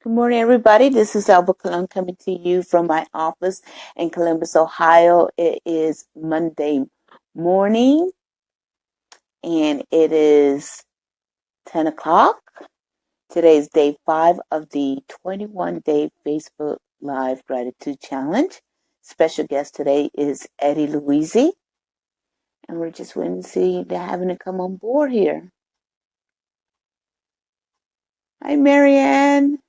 Good morning, everybody. This is Alba Colon coming to you from my office in Columbus, Ohio. It is Monday morning and it is 10 o'clock. Today is day 5 of the 21-day Facebook Live Gratitude Challenge. Special guest today is Eddie Luisi, and we're just waiting to see they're having to come on board here. Hi, Marianne.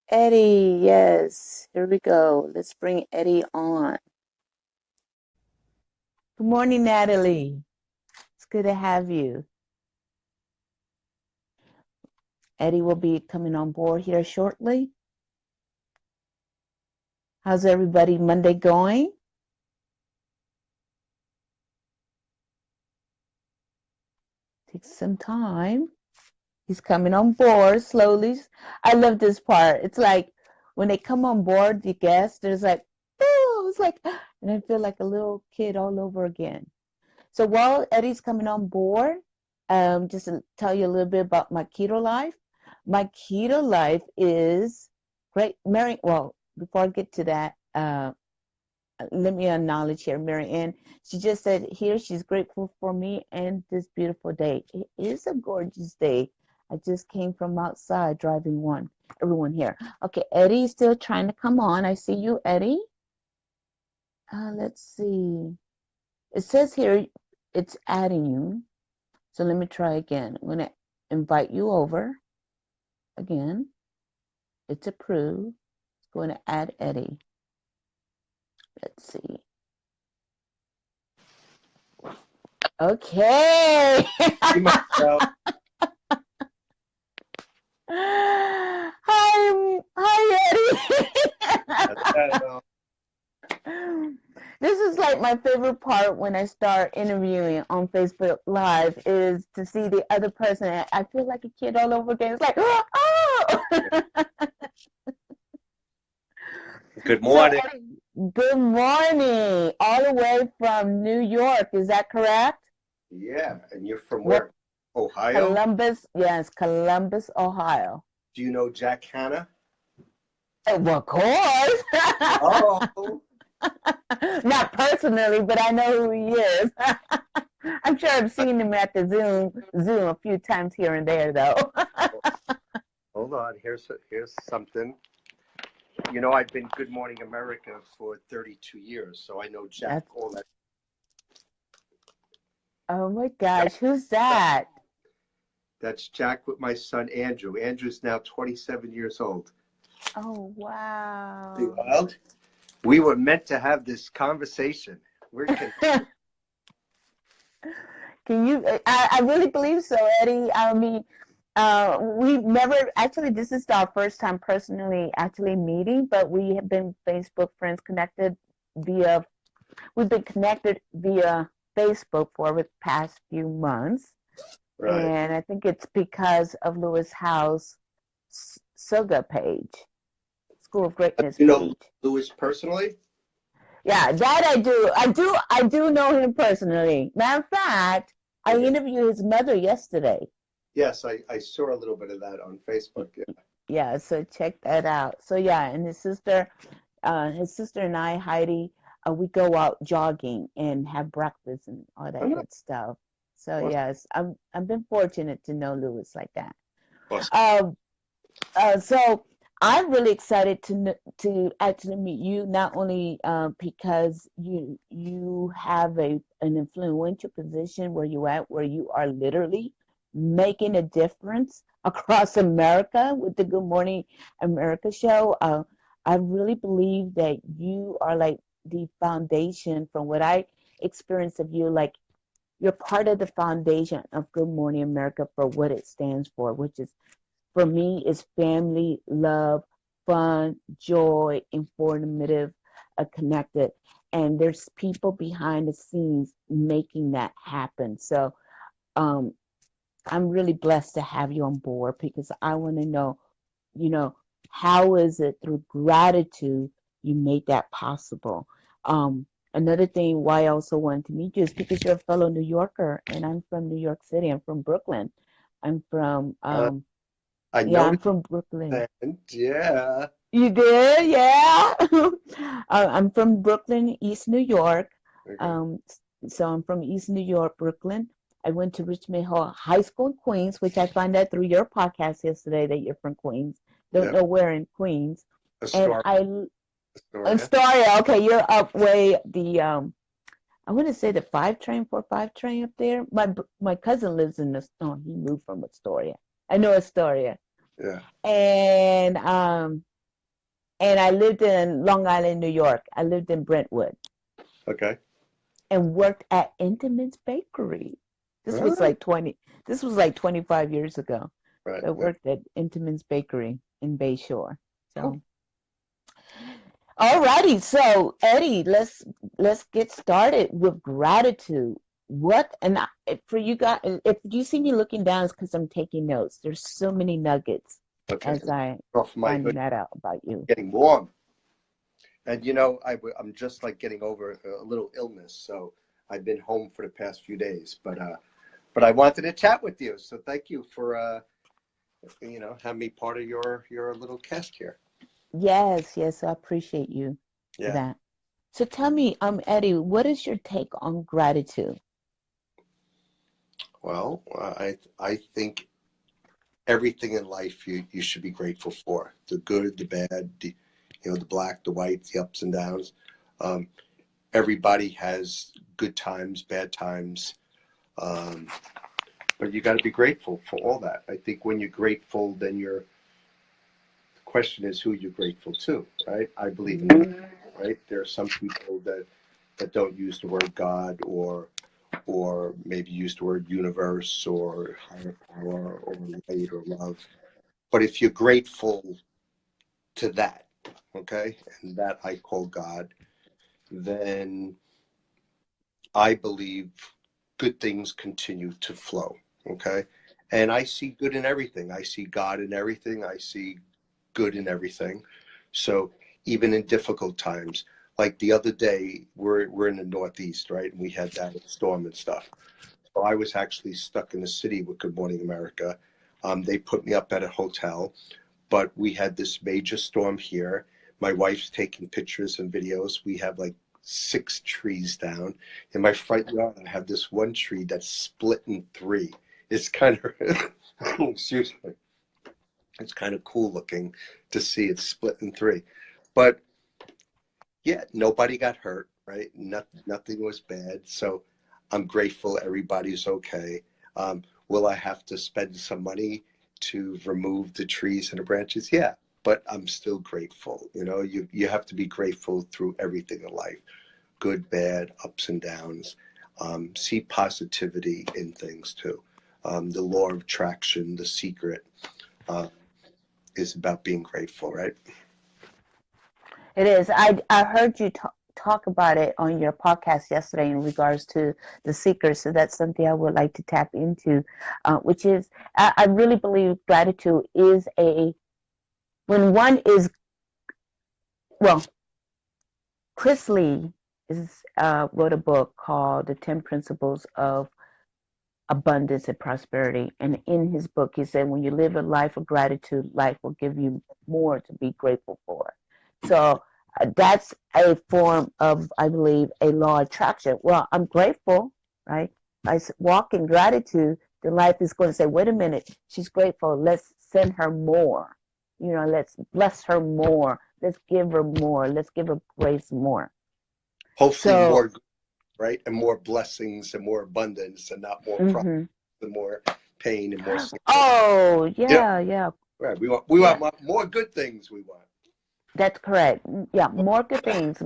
Eddie, yes. Here we go. Let's bring Eddie on. Good morning, Natalie. It's good to have you. Eddie will be coming on board here shortly. How's everybody Monday going? Takes some time. He's coming on board slowly. I love this part. It's like when they come on board, the guests, there's like, oh, it's like, and I feel like a little kid all over again. So while Eddie's coming on board, just to tell you a little bit about my keto life. My keto life is great. Well, before I get to that, let me acknowledge here, Mary Ann. She just said here she's grateful for me and this beautiful day. It is a gorgeous day. I just came from outside driving everyone here. Okay, Eddie's still trying to come on. I see you, Eddie. Let's see. It says here it's adding you. So let me try again. I'm going to invite you over again. It's approved. It's going to add Eddie. Let's see. Okay. Hi, Eddie. This is like my favorite part when I start interviewing on Facebook Live is to see the other person. I feel like a kid all over again. It's like, oh! Good morning. So, good morning. All the way from New York. Is that correct? Yeah, and you're from where? Ohio? Columbus, yes, Columbus, Ohio. Do you know Jack Hanna? Well, of course. Oh. Not personally, but I know who he is. I'm sure I've seen him at the Zoom a few times here and there, though. Hold on, here's something. You know, I've been Good Morning America for 32 years, so I know Jack all that. Oh my gosh, who's that? That's Jack with my son Andrew. Andrew's now 27 years old. Oh, wow. Pretty wild. We were meant to have this conversation. Can you? I really believe so, Eddie. I mean, we've never actually. This is our first time personally actually meeting, but we have been Facebook friends connected via. We've been connected via Facebook for the past few months, right. And I think it's because of Lewis Howe's Soga page, School of Greatness page. You know Lewis personally? Yeah, that I do. I do know him personally. Matter of fact, I interviewed his mother yesterday. Yes, I saw a little bit of that on Facebook. Yeah, so check that out. So yeah, and his sister and I, Heidi, we go out jogging and have breakfast and all that good stuff. So awesome. Yes, I've been fortunate to know Lewis like that. Awesome. So I'm really excited to actually meet you, not only because you have an influential position where you are literally making a difference across America with the Good Morning America show. I really believe that you are like the foundation from what I experienced of you. Like you're part of the foundation of Good Morning America for what it stands for, which is for me is family, love, fun, joy, informative, connected. And there's people behind the scenes making that happen. So I'm really blessed to have you on board because I want to know, how is it through gratitude you made that possible? Another thing why I also wanted to meet you is because you're a fellow New Yorker and I'm from New York City. I'm from Brooklyn. I'm from I Yeah, I'm noticed from Brooklyn. that. Yeah. You did? Yeah. I'm from Brooklyn, East New York. Okay. Um, so I'm from East New York, Brooklyn. I went to Richmond High School in Queens, which I found out through your podcast yesterday that you're from Queens. Don't Yep. know where in Queens. And Astoria. Astoria. Astoria. Okay, you're up way the I want to say the 4-5 train up there. My cousin lives in the. Oh, he moved from Astoria. I know Astoria, Yeah. and I lived in Long Island, New York. I lived in Brentwood Okay. and worked at Intiman's Bakery. This was Ah, like 20. This was like 25 years ago. right. So I Right. worked at Intiman's Bakery in Bayshore. Oh, So, alrighty. So, Eddie, let's get started with gratitude. What and for you guys, if you see me looking down, it's because I'm taking notes. There's so many nuggets okay. as I Off my finding hood, that out about you. getting warm. And I'm just like getting over a little illness, so I've been home for the past few days. But I wanted to chat with you, so thank you for having me part of your little cast here. Yes, yes, I appreciate you for Yeah. that. So tell me, Eddie, what is your take on gratitude? Well, I think everything in life you should be grateful for, the good, the bad, the black, the white, the ups and downs. Um, Everybody has good times, bad times. Um, but you got to be grateful for all that. I think when you're grateful, then the question is who you're grateful to, right? I believe in God, Mm, right? There are some people that don't use the word God, or maybe use the word universe or higher power or light or love. But if you're grateful to that, okay, and that I call God, then I believe good things continue to flow, okay? And I see good in everything. I see God in everything. I see good in everything. So even in difficult times, like the other day, we're in the Northeast, right? And we had that storm and stuff. So I was actually stuck in the city with Good Morning America. They put me up at a hotel, but we had this major storm here. My wife's taking pictures and videos. We have like 6 trees down. In my front yard, I have this one tree that's split in three. It's kind of, excuse me, it's kind of cool looking to see it split in three. But yeah, nobody got hurt, right? Nothing was bad. So I'm grateful everybody's okay. Will I have to spend some money to remove the trees and the branches? Yeah, but I'm still grateful. You have to be grateful through everything in life, good, bad, ups and downs. See positivity in things too. The law of attraction, the secret, uh, is about being grateful, right? it is. I heard you talk about it on your podcast yesterday in regards to the seeker. So that's something I would like to tap into, which is I really believe gratitude is when one is, well, Chris Lee wrote a book called The 10 Principles of Abundance and Prosperity. And in his book, he said, when you live a life of gratitude, life will give you more to be grateful for. So that's a form of, I believe, a law of attraction. Well, I'm grateful, right? I walk in gratitude, then life is going to say, wait a minute, she's grateful. Let's send her more. Let's bless her more. Let's give her more. Let's give her grace more. Hopefully So, more, right? And more blessings and more abundance and not more problems mm-hmm. and more pain and more sickness. Oh, Yeah, yeah, yeah, right. We want yeah. more good things. We want. That's correct. Yeah, Well, more good things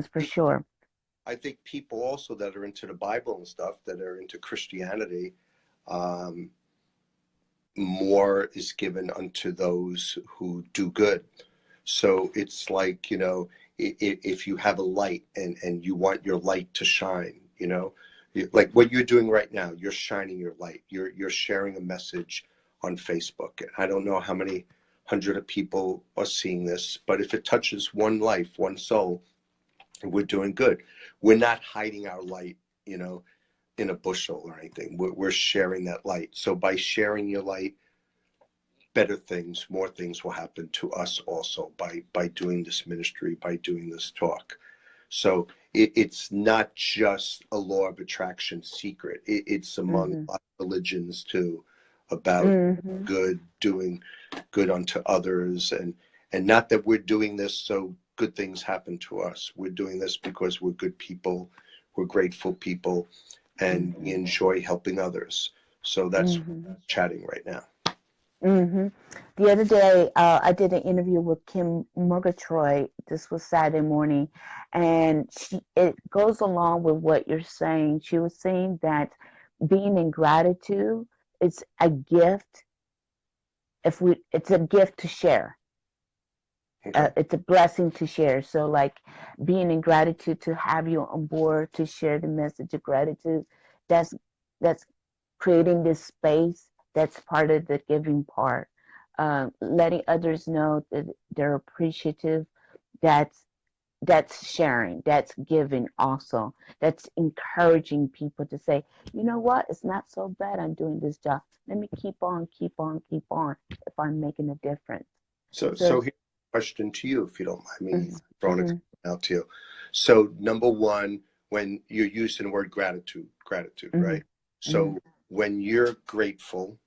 for I think sure. I think people also that are into the Bible and stuff, that are into Christianity, um, more is given unto those who do good. So it's like, if you have a light and you want your light to shine, like what you're doing right now, you're shining your light. You're sharing a message on Facebook. And I don't know how many hundred of people are seeing this, but if it touches one life, one soul, we're doing good. We're not hiding our light, you know. in a bushel or anything. We're sharing that light. So by sharing your light, better things, more things will happen to us also by doing this ministry, by doing this talk. So it's not just a law of attraction secret. It's among Mm-hmm. a lot of religions too, about Mm-hmm. good, doing good unto others, and not that we're doing this so good things happen to us. We're doing this because we're good people, we're grateful people, and we Mm-hmm. enjoy helping others. So that's Mm-hmm. chatting right now. Mm-hmm. The other day, I did an interview with Kim Murgatroyd. This was Saturday morning, and it goes along with what you're saying. She was saying that being in gratitude is a gift. It's a gift to share. Okay. It's a blessing to share. So, like being in gratitude to have you on board to share the message of gratitude. That's that's creating this space. That's part of the giving part. Letting others know that they're appreciative. That's that's sharing. That's giving also. That's encouraging people to say, you know what? It's not so bad. I'm doing this job. Let me keep on, keep on, keep on. If I'm making a difference. So So. here's a question to you, if you don't mind me Mhm, throwing a mhm, question out to you. So number one, when you're using the word gratitude, mhm, right? mhm, So when you're grateful,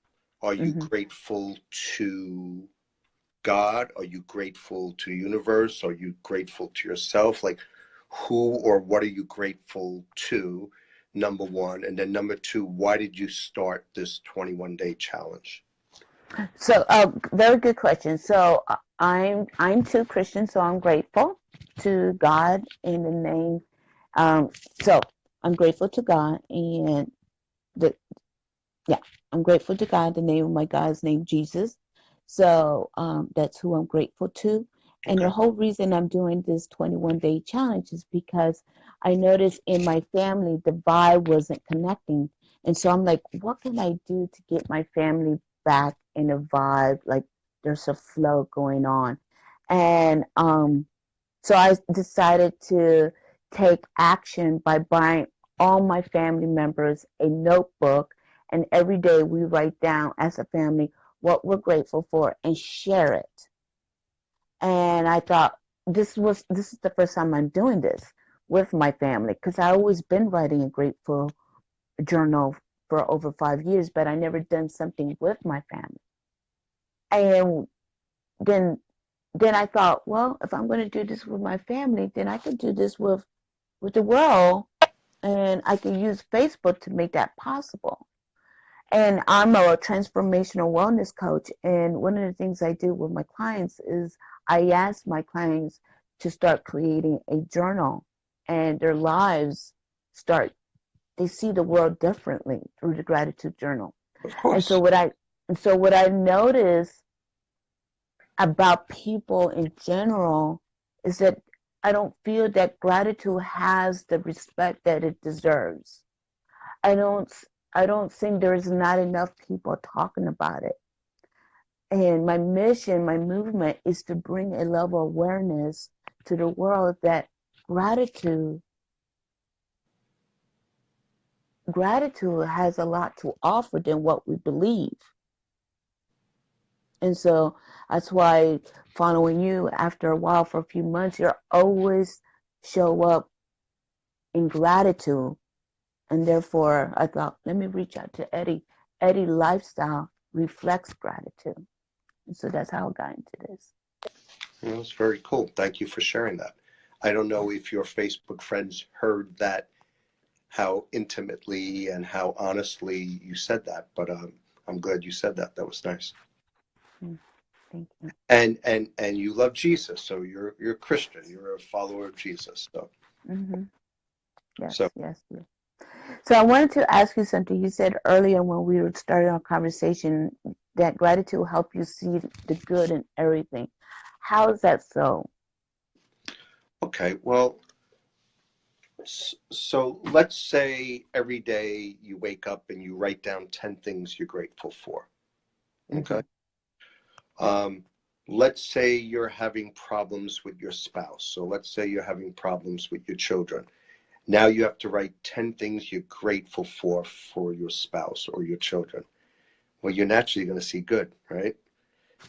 are you mhm. grateful to God? Are you grateful to the universe? Are you grateful to yourself? Like who or what are you grateful to? Number one. And then number two, why did you start this 21-day challenge? So, very good question. So, I'm too Christian, so I'm grateful to God in the name. Um, so I'm grateful to God, and the yeah, I'm grateful to God. The name of my God's name, Jesus. So that's who I'm grateful to. And the Okay. whole reason I'm doing this 21-day challenge is because I noticed in my family the vibe wasn't connecting. And so I'm like, what can I do to get my family back in a vibe? Like there's a flow going on. And so I decided to take action by buying all my family members a notebook, and every day we write down as a family what we're grateful for and share it. And I thought this is the first time I'm doing this with my family because I always been writing a grateful journal for over 5 years, but I never done something with my family. And then then I thought, well, if I'm going to do this with my family, then I could do this with the world, and I can use Facebook to make that possible. And I'm a transformational wellness coach, and one of the things I do with my clients is I ask my clients to start creating a journal, and their lives start they see the world differently through the gratitude journal. Of And so course. what I notice about people in general is that I don't feel that gratitude has the respect that it deserves. I don't I don't think there's not enough people talking about it. And my mission, my movement is to bring a level of awareness to the world that gratitude gratitude has a lot to offer than what we believe. And so that's why following you after a while for a few months, you're always show up in gratitude. And therefore, I thought, let me reach out to Eddie. Eddie lifestyle reflects gratitude. And so that's how I got into this. Well, that's very cool. Thank you for sharing that. I don't know if your Facebook friends heard that, how intimately and how honestly you said that, but I'm glad you said that. That was nice. Mm, thank you. And you love Jesus, so you're a Christian. You're a follower of Jesus. So Hmm. so Yes, yes, yes. So I wanted to ask you something. You said earlier when we were starting our conversation that gratitude will help you see the good in everything. How is that so? okay. Well, so let's say every day you wake up and you write down 10 things you're grateful for. Okay. Hmm. Um, let's say you're having problems with your spouse. So let's say you're having problems with your children. Now you have to write 10 things you're grateful for your spouse or your children. Well, you're naturally going to see good, right?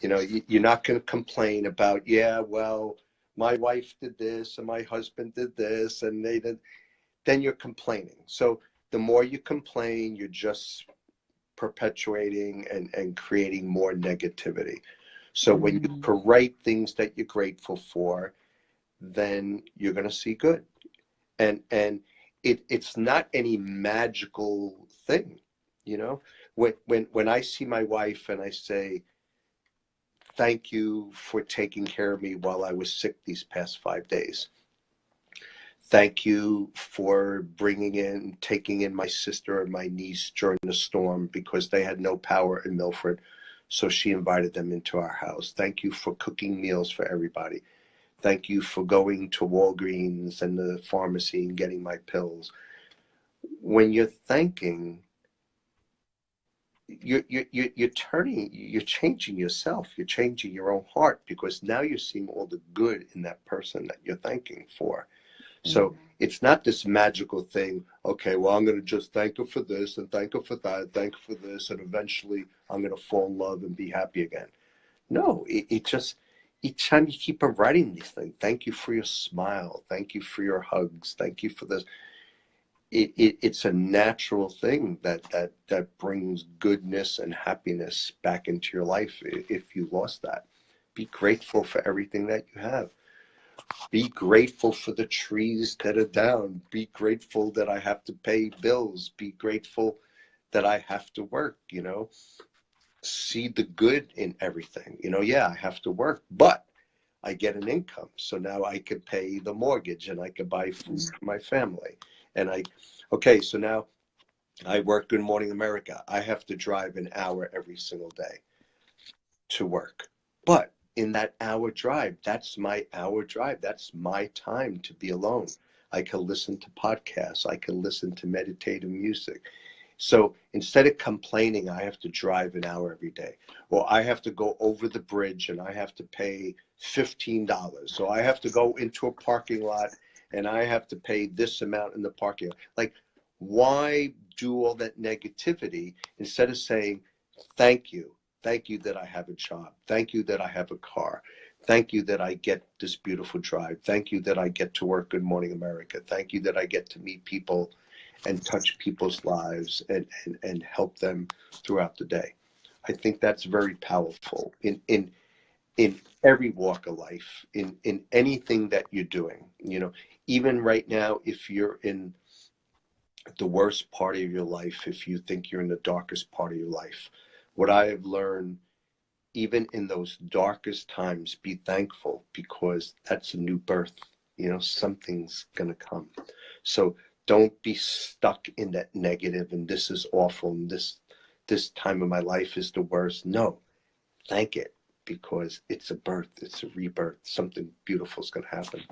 You know, you're not going to complain about, yeah, well, my wife did this and my husband did this and they did. Then you're complaining. So the more you complain, you're just perpetuating and creating more negativity. So when you Mm-hmm. can write things that you're grateful for, then you're going to see good. And it's not any magical thing, you know. When I see my wife and I say, thank you for taking care of me while I was sick these past 5 days. Thank you for taking in my sister and my niece during the storm because they had no power in Milford. So she invited them into our house. Thank you for cooking meals for everybody. Thank you for going to Walgreens and the pharmacy and getting my pills. When you're thanking, you're changing yourself. You're changing your own heart because now you're seeing all the good in that person that you're thanking for. So Mm-hmm. it's not this magical thing. Okay, well, I'm going to just thank her for this and thank her for that, thank her for this, and eventually I'm going to fall in love and be happy again. No, it just each time you keep on writing these things. Thank you for your smile. Thank you for your hugs. Thank you for this. It's a natural thing that brings goodness and happiness back into your life if you lost that. Be grateful for everything that you have. Be grateful for the trees that are down. Be grateful that I have to pay bills. Be grateful that I have to work, you know. See the good in everything. You know, yeah, I have to work, but I get an income. So now I could pay the mortgage and I could buy food for my family. And okay, so now I work Good Morning America. I have to drive an hour every single day to work. But in that hour drive, that's my hour drive. That's my time to be alone. I can listen to podcasts. I can listen to meditative music. So instead of complaining, I have to drive an hour every day. Or I have to go over the bridge and I have to pay $15. So I have to go into a parking lot and I have to pay this amount in the parking lot. Like, why do all that negativity instead of saying, thank you? Thank you that I have a job. Thank you that I have a car. Thank you that I get this beautiful drive. Thank you that I get to work Good Morning America. Thank you that I get to meet people and touch people's lives and help them throughout the day. I think that's very powerful in every walk of life, in anything that you're doing. You know, even right now, if you're in the worst part of your life, if you think you're in the darkest part of your life, what I have learned, even in those darkest times, be thankful because that's a new birth. You know, something's going to come. So don't be stuck in that negative and this is awful and this time of my life is the worst. No, thank it because it's a birth, it's a rebirth. Something beautiful is going to happen.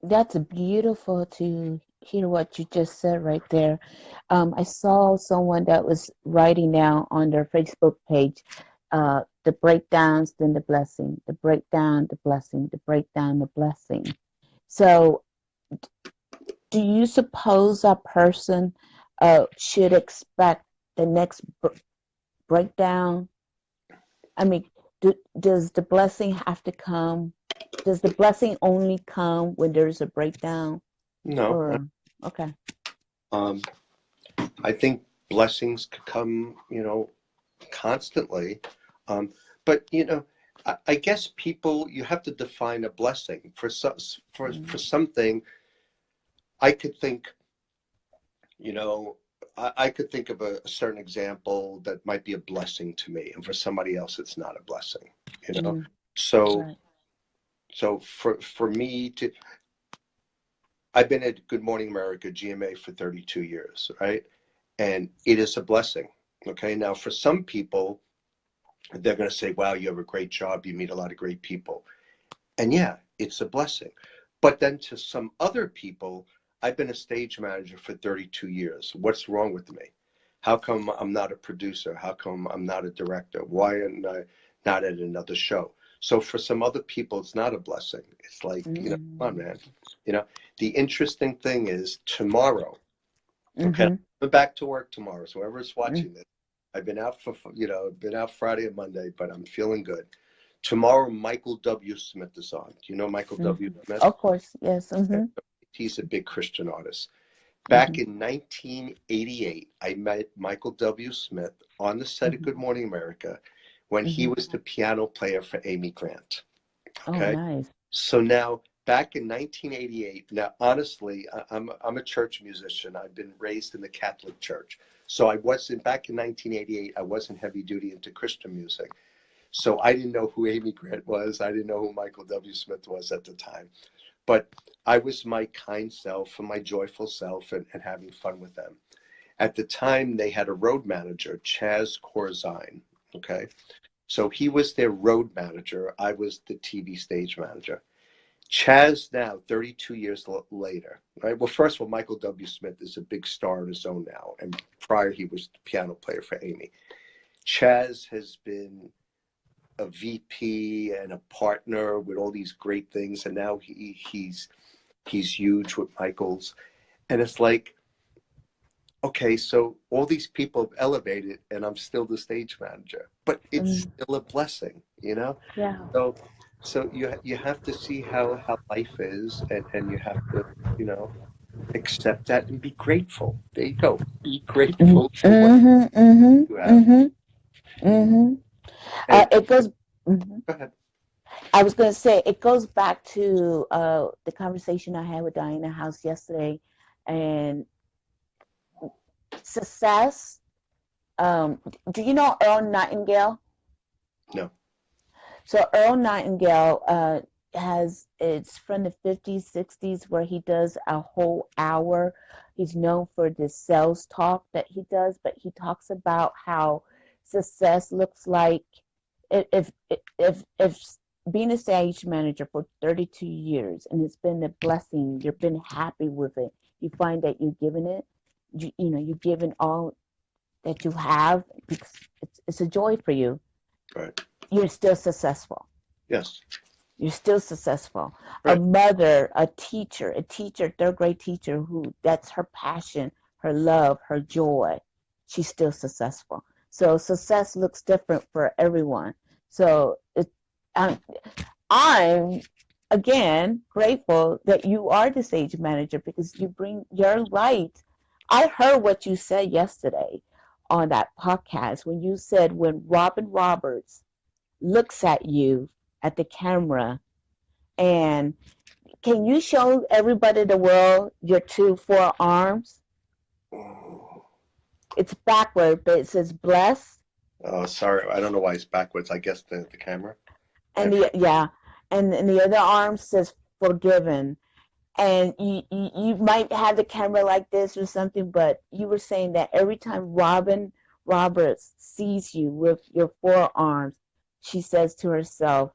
That's beautiful to hear what you just said right there. I saw someone that was writing down on their Facebook page the breakdowns, then the blessing, the breakdown, the blessing, the breakdown, the blessing. So, do you suppose a person should expect the next breakdown? I mean, does the blessing have to come? Does the blessing only come when there's a breakdown? No, Or okay. um, I think blessings could come, you know, constantly. Um, but you know, I guess people, you have to define a blessing for for Mm, something. I could think, you know, I could think of a certain example that might be a blessing to me, and for somebody else, it's not a blessing. You know, mm, so right. so for me to, I've been at Good Morning America GMA for 32 years, right? And it is a blessing. Okay, now for some people, they're going to say, "Wow, you have a great job. You meet a lot of great people." And yeah, it's a blessing. But then to some other people, I've been a stage manager for 32 years. What's wrong with me? How come I'm not a producer? How come I'm not a director? Why am I not at another show? So for some other people, it's not a blessing. It's like, come on, Mm-hmm. man. The interesting thing is tomorrow, okay, Mm-hmm. I'm back to work tomorrow. So whoever's Mm-hmm. watching this, I've been out been out Friday and Monday, but I'm feeling good. Tomorrow, Michael W. Smith is on. Do you know Michael W. Mm-hmm. Smith? Of course, yes. Okay. Mm-hmm. He's a big Christian artist. Back Mm-hmm. in 1988, I met Michael W. Smith on the set of Mm-hmm. Good Morning America when he Mm-hmm. was the piano player for Amy Grant. Oh, Okay. nice. So now, back in 1988, now honestly, I'm a church musician. I've been raised in the Catholic Church. So I wasn't, back in 1988, I wasn't heavy duty into Christian music. So I didn't know who Amy Grant was. I didn't know who Michael W. Smith was at the time. But I was my kind self and my joyful self and having fun with them. At the time, they had a road manager, Chaz Corzine. Okay. So he was their road manager. I was the TV stage manager. Chaz now, 32 years later, right? Well, first of all, Michael W. Smith is a big star on his own now. And prior, he was the piano player for Amy. Chaz has been a VP and a partner with all these great things. And now he's huge with Michael's. And it's like, okay, so all these people have elevated and I'm still the stage manager, but it's Mm, still a blessing, you know? yeah. So you have to see how life is and you have to, you know, accept that and be grateful. There you go. Be grateful for what Mm-hmm. Mm-hmm. you have. Mm-hmm. Mm-hmm. And It goes. Mhm. go ahead. I was going to say it goes back to the conversation I had with Diana House yesterday, and success. Do you know Earl Nightingale? No. So Earl Nightingale has it's from the 50s, 60s where he does a whole hour. He's known for the sales talk that he does, but he talks about how success looks like if if being a stage manager for 32 years and it's been a blessing, you've been happy with it. You find that you're giving it, you're giving all that you have because it's a joy for you. Right. You're still successful. Yes. You're still successful. A Right. mother, a teacher, third grade teacher who that's her passion, her love, her joy. She's still successful. So success looks different for everyone. So um, I'm again grateful that you are the stage manager because you bring your light. I heard what you said yesterday on that podcast when you said when Robin Roberts looks at you at the camera and can you show everybody the world your two forearms? Oh, It's backward, but it says bless oh, sorry. I don't know why it's backwards. I guess the camera. and And the yeah, and the other arm says forgiven. And you might have the camera like this or something, but you were saying that every time Robin Roberts sees you with your forearms, she says to herself,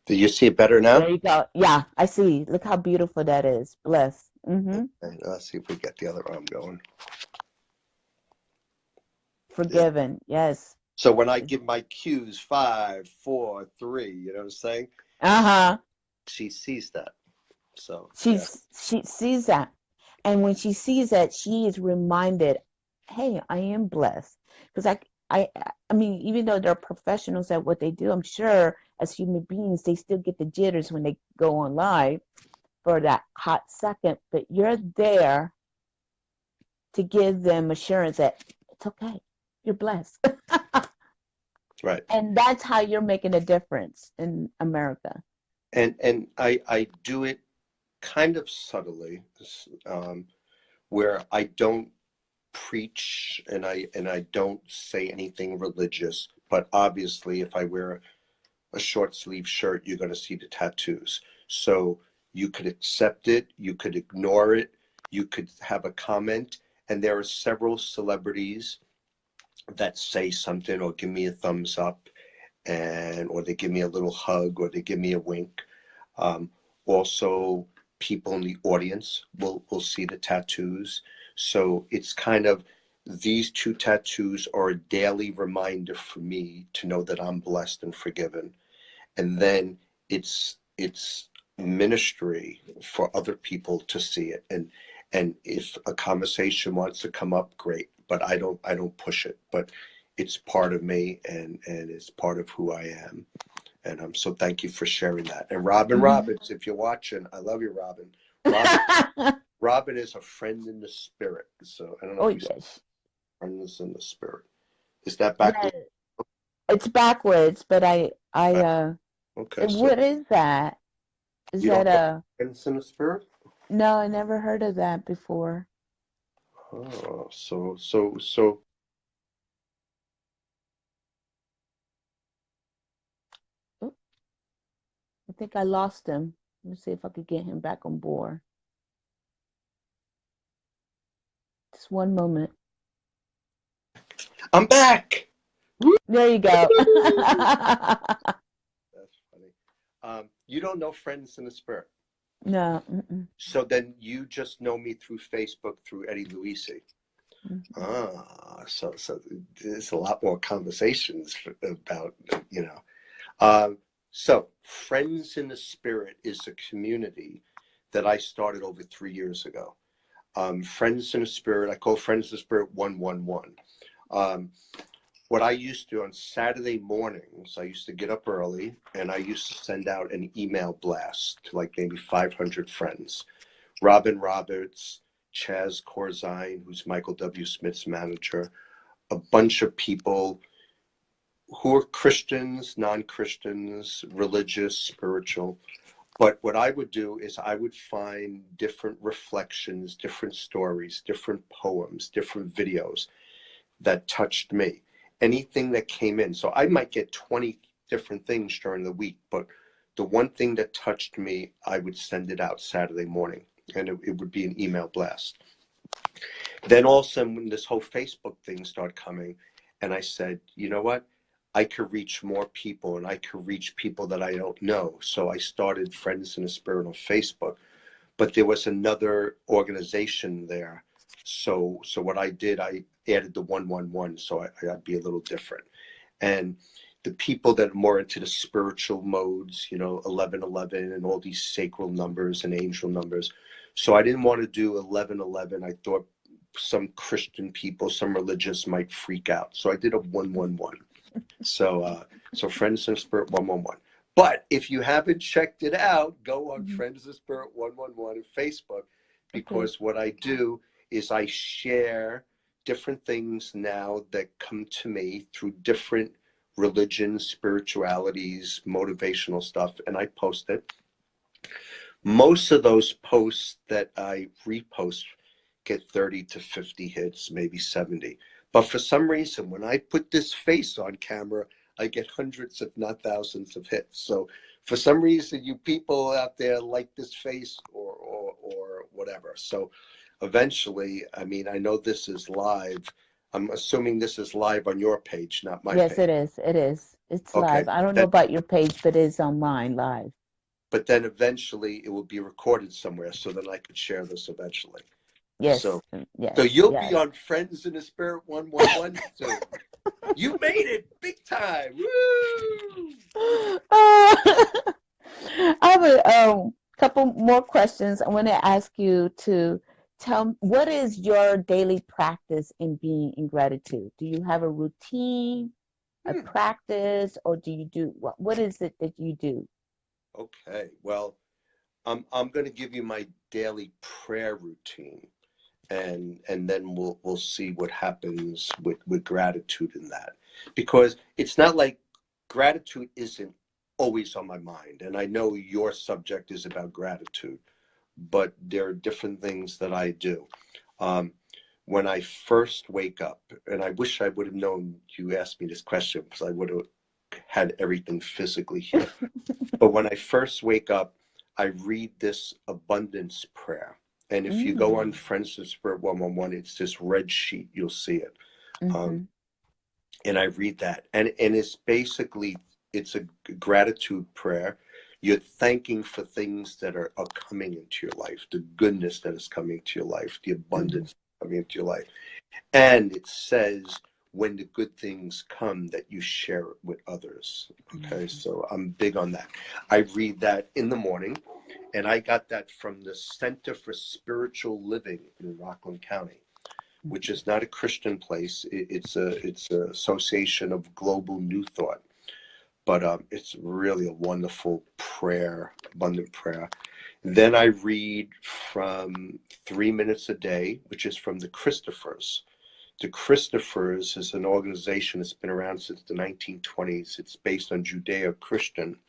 do you see it better now? there you go. Yeah, I see. Look how beautiful that is. Bless. Mm-hmm. Okay, let's see if we get the other arm going. Yeah. Forgiven. Yes. So when I give my cues, 5, 4, 3, you know what I'm saying? Uh-huh. She sees that. So yeah, She sees that. And when she sees that, she is reminded, hey, I am blessed. Because I mean, even though they're professionals at what they do, I'm sure as human beings, they still get the jitters when they go on live for that hot second. But you're there to give them assurance that it's okay. You're blessed. right. And that's how you're making a difference in America. And I do it kind of subtly, where I don't preach and I don't say anything religious. But obviously, if I wear a short sleeve shirt, you're going to see the tattoos. So you could accept it, you could ignore it, you could have a comment. And there are several celebrities that say something or give me a thumbs up and or they give me a little hug or they give me a wink. Um, Also, people in the audience will see the tattoos. So it's kind of these two tattoos are a daily reminder for me to know that I'm blessed and forgiven. and then it's ministry for other people to see it. And if a conversation wants to come up, great, but I don't push it. But it's part of me, and it's part of who I am. And so thank you for sharing that. And Robin Hmm. Roberts, if you're watching, I love you, Robin. Robin Robin is a friend in the spirit. So I don't know Oh if we say yes. friends in the spirit. Is that Yeah, backwards? it's backwards, but I Back- Okay, so what is that? Is you that don't know a friends in the spirit? no, I never heard of that before. Oh, so Oh, I think I lost him. Let me see if I could get him back on board. Just one moment. I'm back. Woo! There you go. That's funny. You don't know friends in the spirit. No. Mm-mm, So then you just know me through Facebook through Eddie Luisi. mm-mm. So there's a lot more conversations about, you know. So Friends in the Spirit is a community that I started over 3 years ago. Friends in the Spirit, I call Friends in the Spirit 111. Um, what I used to on Saturday mornings, I used to get up early and I used to send out an email blast to like maybe 500 friends. Robin Roberts, Chaz Corzine, who's Michael W. Smith's manager, a bunch of people who are Christians, non-Christians, religious, spiritual. But what I would do is I would find different reflections, different stories, different poems, different videos that touched me. Anything that came in. So I might get 20 different things during the week, but the one thing that touched me, I would send it out Saturday morning, and it would be an email blast. Then all of a sudden, when this whole Facebook thing started coming, and I said, you know what? I could reach more people, and I could reach people that I don't know. So I started Friends in the Spirit on Facebook, but there was another organization there. So what I did, I added the 111, so I'd be a little different. And the people that are more into the spiritual modes, 1111 and all these sacral numbers and angel numbers. So I didn't want to do 1111. I thought some Christian people, some religious might freak out. So I did a 111. So Friends of Spirit 111. But if you haven't checked it out, go on Mhm. Friends of Spirit 111 on Facebook, Okay. because what I do is I share different things now that come to me through different religions, spiritualities, motivational stuff, and I post it. Most of those posts that I repost get 30 to 50 hits, maybe 70. But for some reason, when I put this face on camera, I get hundreds, if not thousands, of hits. So for some reason, you people out there like this face or whatever. So eventually, I mean, I know this is live. I'm assuming this is live on your page, not my Yes, page. it is. It is. It's Okay. live. I don't know Then, about your page, but it's on mine live. but then eventually it will be recorded somewhere, so then I could share this eventually. So Yes. So Yes. you'll be Yes. on Friends in the Spirit 111 soon. You made it big time. Woo! I have a couple more questions. I want to ask you to tell what is your daily practice in being in gratitude? Do you have a routine, a Hmm. practice, or do you do what is it that you do? Okay. Well, I'm going to give you my daily prayer routine, and then we'll see what happens with gratitude in that, because it's not like gratitude isn't always on my mind, and I know your subject is about gratitude, but there are different things that I do. Um, when I first wake up, and I wish I would have known you asked me this question, because I would have had everything physically here. But when I first wake up, I read this abundance prayer. And if you go on Mm, Friends of Spirit 111, it's this red sheet, you'll see it. Um, mm-hmm, and I read that. And it's basically, it's a gratitude prayer. You're thanking for things that are coming into your life, the goodness that is coming to your life, the mm-hmm, abundance coming into your life. And it says, when the good things come, that you share it with others. Okay, Mhm. so I'm big on that. I read that in the morning, and I got that from the Center for Spiritual Living in Rockland County, which is not a Christian place. It's a association of global New Thought, but it's really a wonderful prayer, abundant prayer. Then I read from 3 Minutes a Day, which is from the Christophers. The Christophers is an organization that's been around since the 1920s. It's based on Judeo-Christian,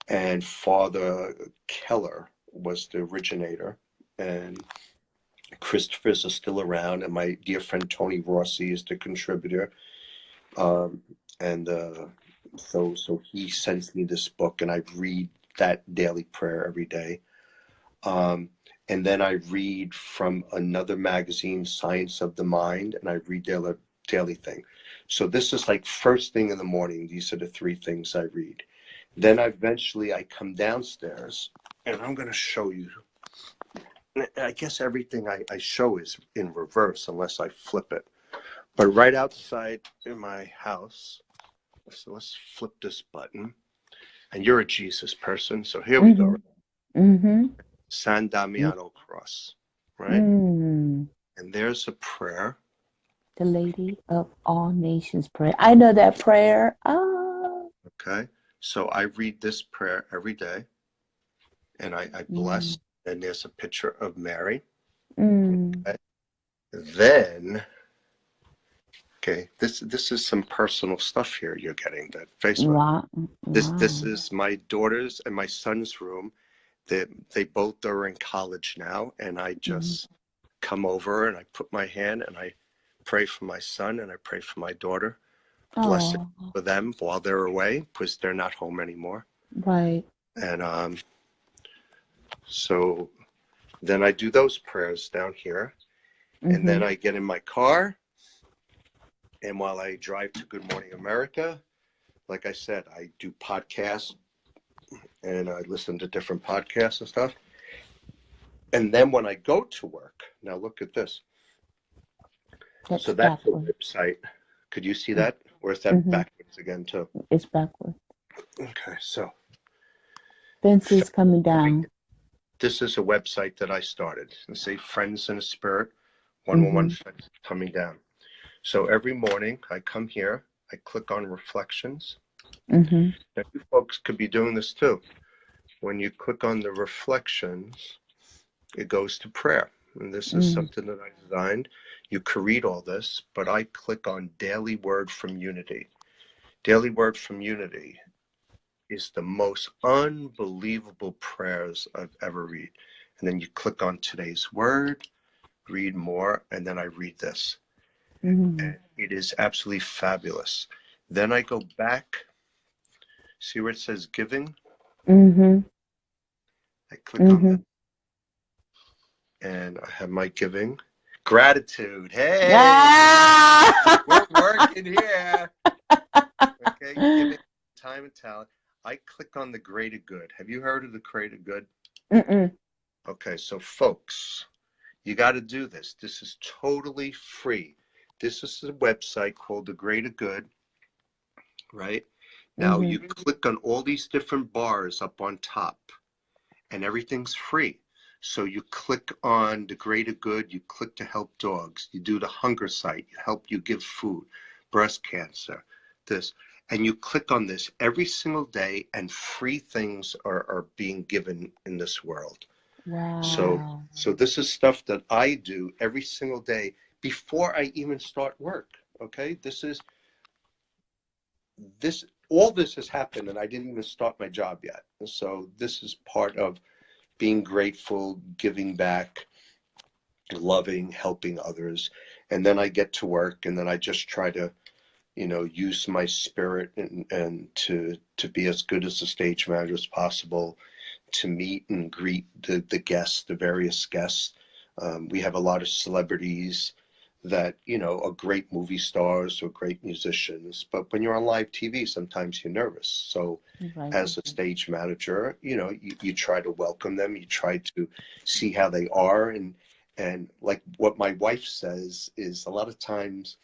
and Father Keller was the originator. And Christophers are still around, and my dear friend Tony Rossi is the contributor. Um, and so he sends me this book, and I read that daily prayer every day. And then I read from another magazine, Science of the Mind, and I read their daily thing. So this is like first thing in the morning. These are the three things I read. Then eventually I come downstairs, and I'm going to show you. I guess everything I show is in reverse unless I flip it. But right outside in my house, so let's flip this button. And you're a Jesus person, so here we go. Mhm. San Mhm. Damiano Cross, right? Mm. And there's a prayer. The Lady of All Nations prayer. I know that prayer. Ah. Okay. So I read this prayer every day, and I bless. Mm. And there's a picture of Mary. Mm. Okay. Then, okay, this is some personal stuff here you're getting that Facebook. Wow. This Wow. is my daughter's and my son's room. They both are in college now, and I Mm. just come over and I put my hand and I pray for my son and I pray for my daughter. Blessing Oh, for them while they're away because they're not home anymore. right. And so then I do those prayers down here, and then Mhm. I get in my car, and while I drive to Good Morning America, like I said, I do podcasts and I listen to different podcasts and stuff. And then when I go to work, now look at this. So That's that's the backward. website. Could you see that? Or is that Mhm. backwards again too? It's backward. Okay, so Fences coming down. this is a website that I started. Let's say Friends in a Spirit, 111 Mhm. Friends coming down. So every morning I come here, I click on reflections. Mhm. Now you folks could be doing this too. When you click on the reflections, it goes to prayer. And this is Mm. something that I designed. You could read all this, but I click on Daily Word from Unity. Daily Word from Unity is the most unbelievable prayers I've ever read. And then you click on today's word, read more, and then I read this. Mhm. And it is absolutely fabulous. Then I go back, see where it says giving? Mhm. I click on that, Mhm. and I have my giving. Gratitude. Hey, we're Ah! working here. Okay, giving time and talent. I click on the greater good. Have you heard of the greater good? Mm-mm. Okay, so folks, you got to do this. This is totally free. This is a website called The Greater Good, right? Now you Mhm. click on all these different bars up on top, and everything's free. So you click on The Greater Good, you click to help dogs, you do the hunger site, you help you give food, breast cancer, this. And you click on this every single day, and free things are being given in this world. So, Wow. so this is stuff that I do every single day before I even start work. Okay, this all this has happened, and I didn't even start my job yet. So this is part of being grateful, giving back, loving, helping others, and then I get to work, and then I just try to, use my spirit and to be as good as a stage manager as possible, to meet and greet the guests, the various guests. We have a lot of celebrities that, are great movie stars or great musicians. But when you're on live TV, sometimes you're nervous. So Right. as a stage manager, you try to welcome them. You try to see how they are. And like what my wife says is a lot of times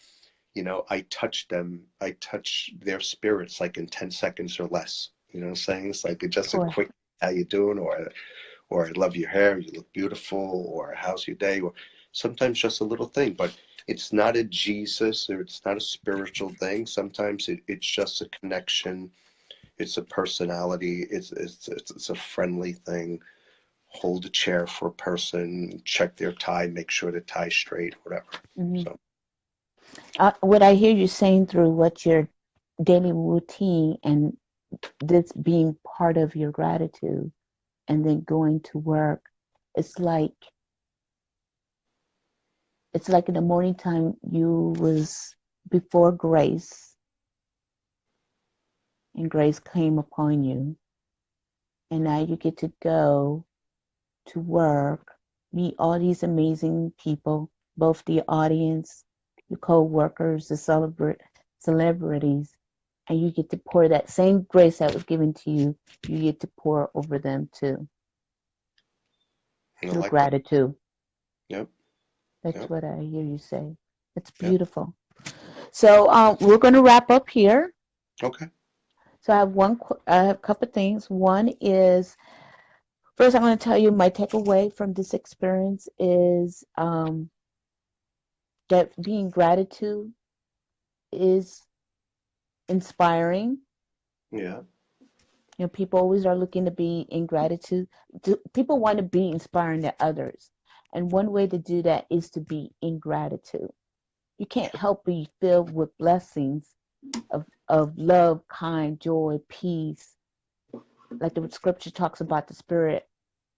you know, I touch them, I touch their spirits like in 10 seconds or less. You know what I'm saying? It's like Of just a course. quick, how you doing? Or I love your hair, you look beautiful, or how's your day? Or sometimes just a little thing, but it's not a Jesus or it's not a spiritual thing. Sometimes it's just a connection. It's a personality. It's a friendly thing. Hold a chair for a person, check their tie, make sure the tie's straight, whatever. Hmm. So What I hear you saying through what your daily routine and this being part of your gratitude and then going to work, it's like it's like in the morning time you was before grace and grace came upon you and now you get to go to work, meet all these amazing people, both the audience, your co-workers, the celebrities, and you get to pour that same grace that was given to you, you get to pour over them too, I through like that. gratitude. Yep. That's Yep. what I hear you say. It's Yep. beautiful. So we're going to wrap up here. Okay. So I have a couple of things. One is first, I'm going to tell you my takeaway from this experience is that being gratitude is inspiring. Yeah. You know, people always are looking to be in gratitude. People want to be inspiring to others. And one way to do that is to be in gratitude. You can't help but be filled with blessings of love, kind, joy, peace. Like the scripture talks about the spirit,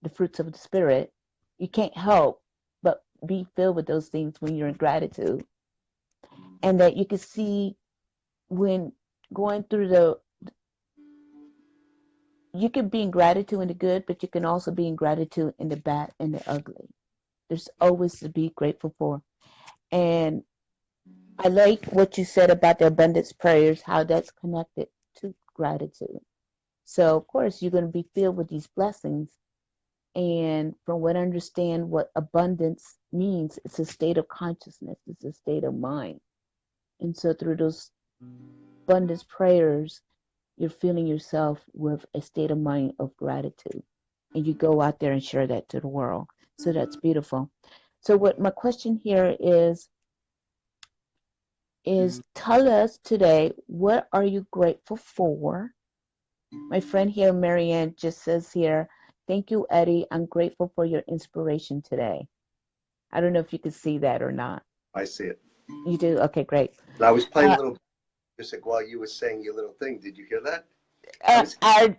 the fruits of the spirit. You can't help but be filled with those things when you're in gratitude. And that you can see when going through you can be in gratitude in the good, but you can also be in gratitude in the bad and the ugly. There's always to be grateful for. And I like what you said about the abundance prayers, how that's connected to gratitude. So, of course, you're going to be filled with these blessings. And from what I understand, what abundance means, it's a state of consciousness, it's a state of mind. And so, through those abundance prayers, you're feeling yourself with a state of mind of gratitude. And you go out there and share that to the world. So that's beautiful. So what my question here is tell us today, what are you grateful for? My friend here, Marianne, just says here, thank you, Eddie. I'm grateful for your inspiration today. I don't know if you can see that or not. I see it. You do? Okay, great. And I was playing a Uh, little music while you were saying your little thing. Did you hear that? I was,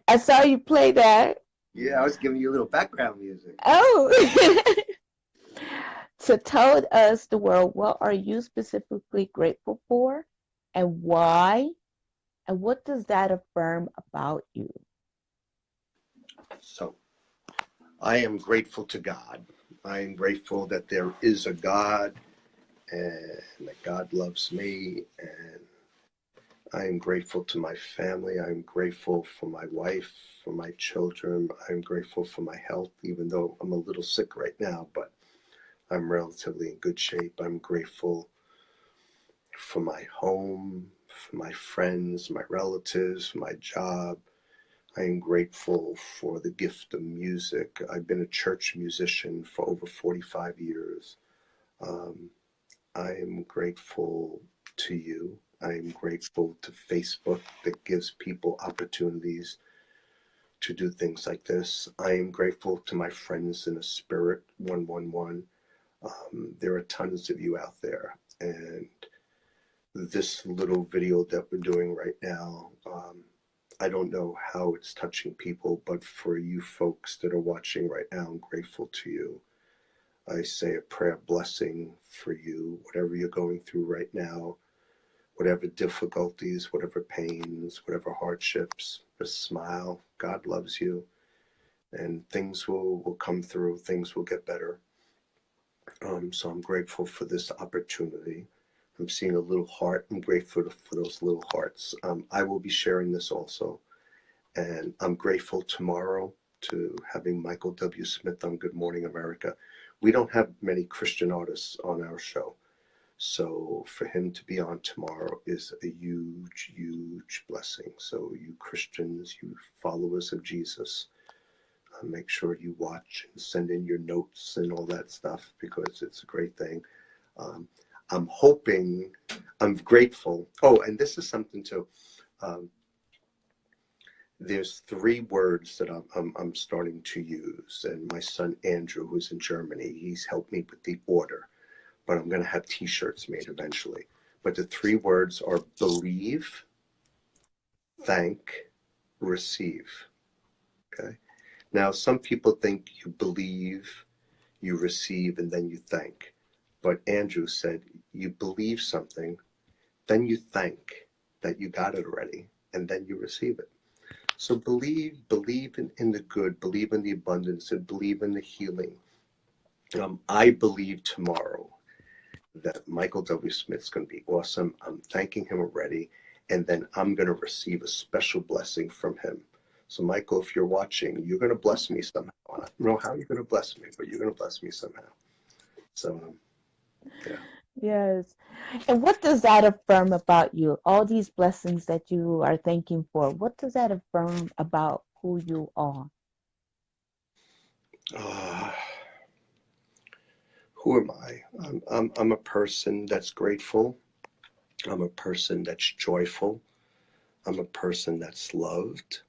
I saw you play that. yeah, I was giving you a little background music. Oh, so tell us, the world, what are you specifically grateful for and why? And what does that affirm about you? So I am grateful to God. I am grateful that there is a God and that God loves me. And I am grateful to my family. I'm grateful for my wife, for my children. I'm grateful for my health, even though I'm a little sick right now, but I'm relatively in good shape. I'm grateful for my home, for my friends, my relatives, my job. I am grateful for the gift of music. I've been a church musician for over 45 years. Um, I am grateful to you. I am grateful to Facebook that gives people opportunities to do things like this. I am grateful to my friends in the spirit 111. There are tons of you out there. And this little video that we're doing right now, I don't know how it's touching people, but for you folks that are watching right now, I'm grateful to you. I say a prayer blessing for you, whatever you're going through right now, whatever difficulties, whatever pains, whatever hardships, just smile. God loves you, and things will come through, things will get better. So I'm grateful for this opportunity. I'm seeing a little heart. I'm grateful for those little hearts. I will be sharing this also. And I'm grateful tomorrow to having Michael W. Smith on Good Morning America. We don't have many Christian artists on our show. So for him to be on tomorrow is a huge, huge blessing. So you Christians, you followers of Jesus, make sure you watch and send in your notes and all that stuff, because it's a great thing. Um, I'm hoping, I'm grateful. Oh, and this is something too. Um, there's 3 words that I'm starting to use, and my son Andrew, who's in Germany, he's helped me with the order. But I'm going to have T-shirts made eventually. But the 3 words are believe, thank, receive. Okay. Now, some people think you believe, you receive, and then you thank. But Andrew said you believe something, then you thank that you got it already, and then you receive it. So believe in the good, believe in the abundance, and believe in the healing. I believe tomorrow that Michael W. Smith's going to be awesome. I'm thanking him already, and then I'm going to receive a special blessing from him. So, Michael, if you're watching, you're going to bless me somehow. I don't know how you're going to bless me, but you're going to bless me somehow. So, yeah. Yes. And what does that affirm about you? All these blessings that you are thanking for, what does that affirm about who you are? Uh, who am I? I'm a person that's grateful. I'm a person that's joyful. I'm a person that's loved.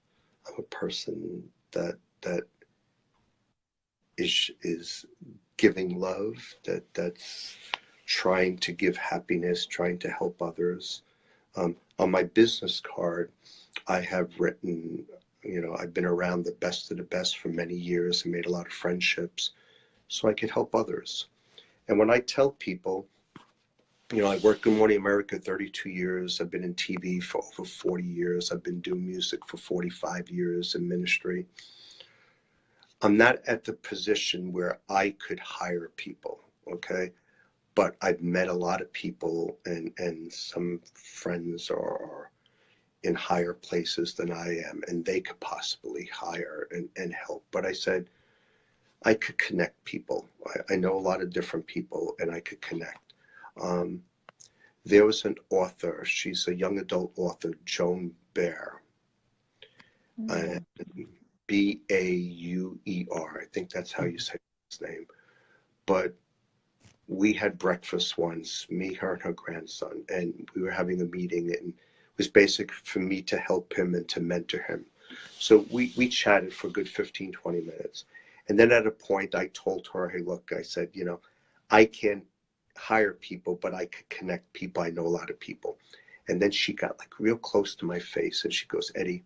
I'm a person that is giving love, that's trying to give happiness, trying to help others. On my business card, I have written, I've been around the best of the best for many years and made a lot of friendships so I could help others. And when I tell people, I worked in Morning America 32 years. I've been in TV for over 40 years. I've been doing music for 45 years in ministry. I'm not at the position where I could hire people, okay? But I've met a lot of people, and some friends are in higher places than I am, and they could possibly hire and help. But I said, I could connect people. I know a lot of different people, and I could connect. Um, there was an author, she's a young adult author, Joan Baer, and Mm. Bauer. I think that's how you say his name. But we had breakfast once, me, her, and her grandson, and we were having a meeting, and it was basic for me to help him and to mentor him. So we chatted for a good 15, 20 minutes. And then at a point, I told her, hey, look, I said, I can't hire people, but I could connect people. I know a lot of people. And then she got like real close to my face, and she goes, Eddie,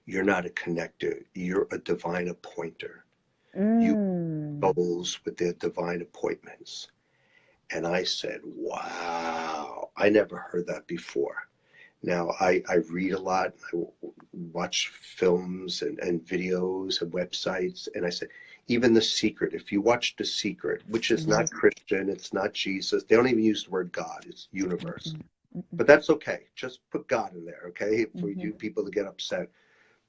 you're not a connector. You're a divine appointer. You Mm. souls with their divine appointments. And I said, wow, I never heard that before. Now, I read a lot, I watch films and videos and websites, and I said, even The Secret, if you watch The Secret, which is not Yes. Christian, it's not Jesus, they don't even use the word God, it's universe. Mm-mm. Mm-mm. But that's okay. Just put God in there, okay, for Mm-hmm. you people to get upset.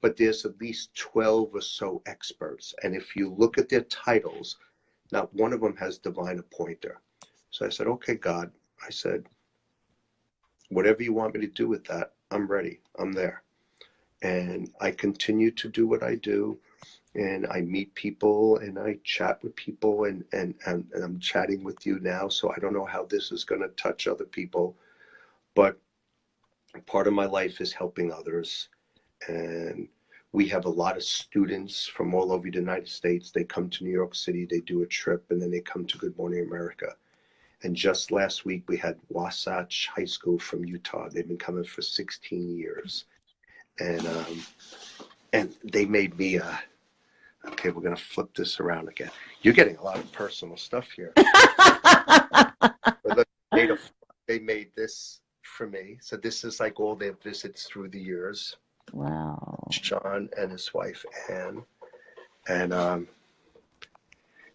But there's at least 12 or so experts. And if you look at their titles, not one of them has divine appointer. So I said, okay, God, I said, whatever you want me to do with that, I'm ready. I'm there. And I continue to do what I do. And I meet people and I chat with people, and I'm chatting with you now. So I don't know how this is going to touch other people, but part of my life is helping others. And we have a lot of students from all over the United States. They come to New York City, they do a trip, and then they come to Good Morning America. And just last week, we had Wasatch High School from Utah. They've been coming for 16 years. And they made me, okay, we're going to flip this around again. You're getting a lot of personal stuff here. But they made this for me. So this is like all their visits through the years. Wow. Sean and his wife, Ann. And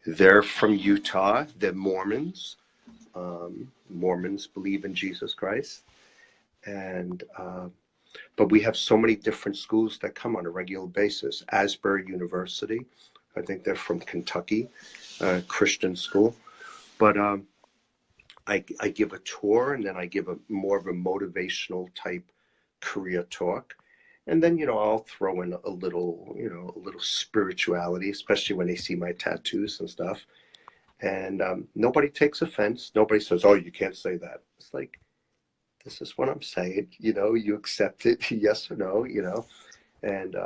they're from Utah. They're Mormons. Mormons believe in Jesus Christ. And but we have so many different schools that come on a regular basis. Asbury University, I think they're from Kentucky, Christian school. But I give a tour, and then I give a more of a motivational type career talk. And then, I'll throw in a little spirituality, especially when they see my tattoos and stuff. And nobody takes offense. Nobody says, "Oh, you can't say that." It's like, this is what I'm saying. You accept it, yes or no. And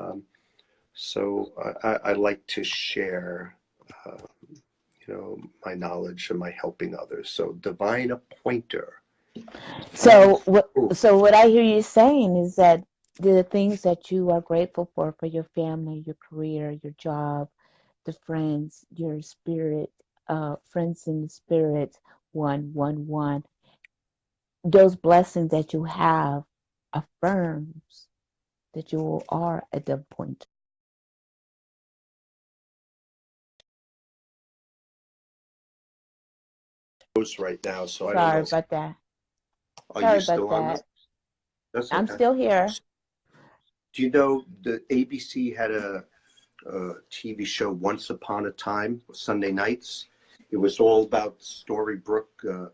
so I like to share, uh, my knowledge and my helping others. So divine appointer. Um, So what oh, so what I hear you saying is that the things that you are grateful for your family, your career, your job, the friends, your spirit, friends in the spirit, 111, those blessings that you have affirms that you are at the point. goes right now, so I don't Sorry know. about that. Are Sorry you about still on this? that. That's I'm okay. still here. Do you know the ABC had a TV show Once Upon a Time, Sunday nights? It was all about Storybrooke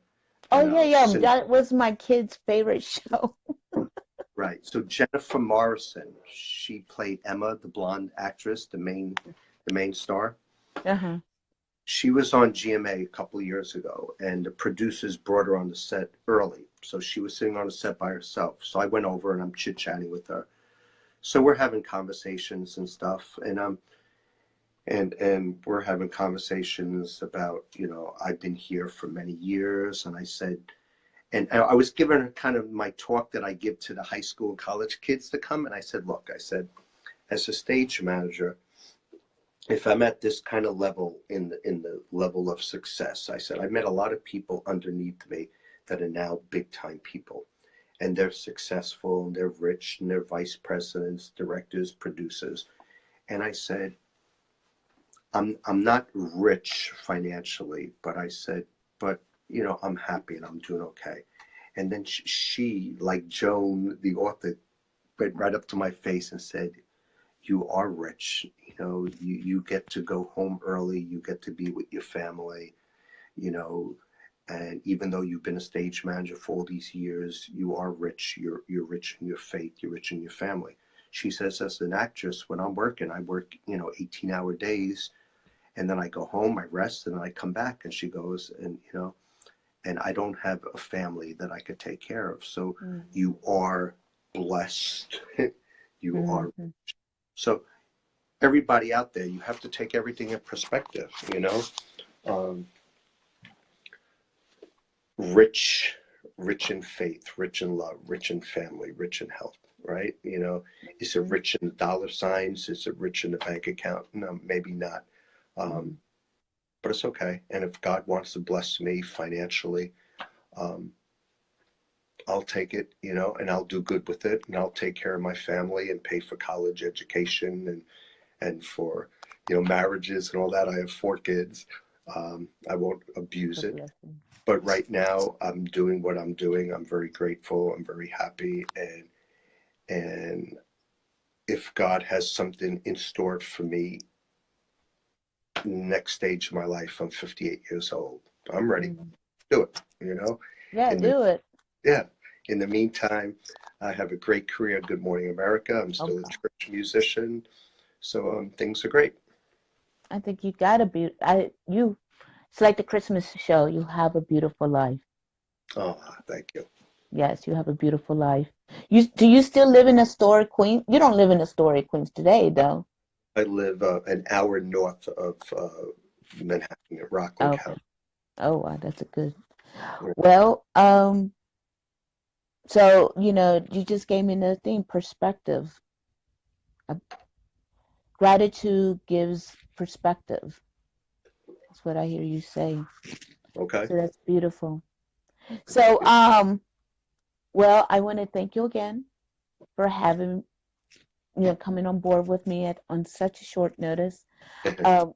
Oh and yeah, yeah. Cindy. That was my kid's favorite show. Right. So Jennifer Morrison, she played Emma, the blonde actress, the main star. Uh-huh. She was on GMA a couple of years ago, and the producers brought her on the set early. So she was sitting on the set by herself. So I went over and I'm chit-chatting with her. So we're having conversations and stuff, and we're having conversations about, I've been here for many years, and I said, and I was giving her kind of my talk that I give to the high school and college kids to come, and I said, look, I said, as a stage manager, if I'm at this kind of level in the level of success, I said, I've met a lot of people underneath me that are now big time people, and they're successful and they're rich and they're vice presidents, directors, producers. And I said, I'm not rich financially, but I said, but I'm happy and I'm doing okay. And then she, like Joan, the author, went right up to my face and said, "You are rich. You get to go home early. You get to be with your family. You know, and even though you've been a stage manager for all these years, you are rich. You're rich in your faith. You're rich in your family." She says, as an actress, when I'm working, I work 18-hour days, and then I go home, I rest, and then I come back. And she goes, and I don't have a family that I could take care of. So Mm-hmm. you are blessed. You are. Mm-hmm. So everybody out there, you have to take everything in perspective. Um, rich, rich in faith, rich in love, rich in family, rich in health. Right? Is it rich in dollar signs? Is it rich in the bank account? No, maybe not. Mm-hmm. Um, but it's okay. And if God wants to bless me financially, um, I'll take it, and I'll do good with it, and I'll take care of my family and pay for college education and for marriages and all that. I have 4 kids. I won't It's a abuse it, blessing. but right now I'm doing what I'm doing. I'm very grateful. I'm very happy, and if God has something in store for me next stage of my life, I'm 58 years old. I'm ready. Mm-hmm. Do it. Yeah, In the do it. Yeah. In the meantime, I have a great career at Good Morning America. I'm still a Okay. church musician, so things are great. I think you gotta be. It's like the Christmas show. You have a beautiful life. Oh, thank you. Yes, you have a beautiful life. Do you still live in Astoria, Queens? You don't live in Astoria, Queens today, though. I live an hour north of Manhattan, Rockland Okay. County. Oh, wow, that's a good. Well, so you just gave me another thing, perspective. Uh, Gratitude gives perspective. That's what I hear you say. Okay. So that's beautiful. Thank So, you. well, I want to thank you again for having coming on board with me on such a short notice. Um,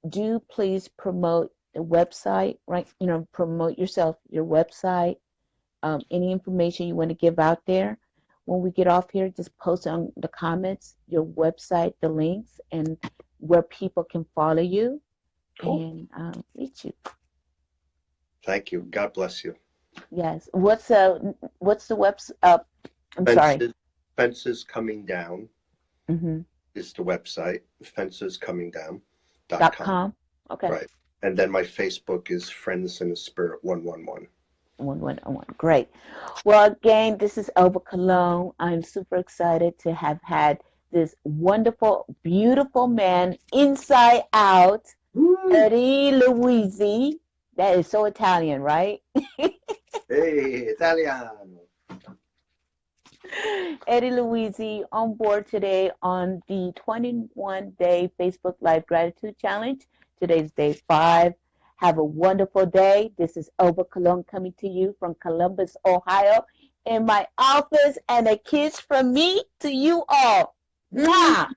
do please promote the website, right? Promote yourself, your website, any information you want to give out there. When we get off here, just post on the comments your website, the links, and where people can follow you Cool. and reach you. Thank you. God bless you. Yes. What's the I'm sorry. Fences, Fences Coming Down Mm-hmm. is the website, fencescomingdown.com. .com. Okay. Right. And then my Facebook is Friends in the Spirit 111. 111. Great. Well, again, this is Elba Cologne. I'm super excited to have had this wonderful, beautiful man inside out, Woo! Eddie Luisi. That is so Italian, right? Hey, Italiano. Eddie Luisi on board today on the 21-day Facebook Live Gratitude Challenge. Today's day 5. Have a wonderful day. This is Elba Cologne coming to you from Columbus, Ohio, in my office, and a kiss from me to you all. Mwah!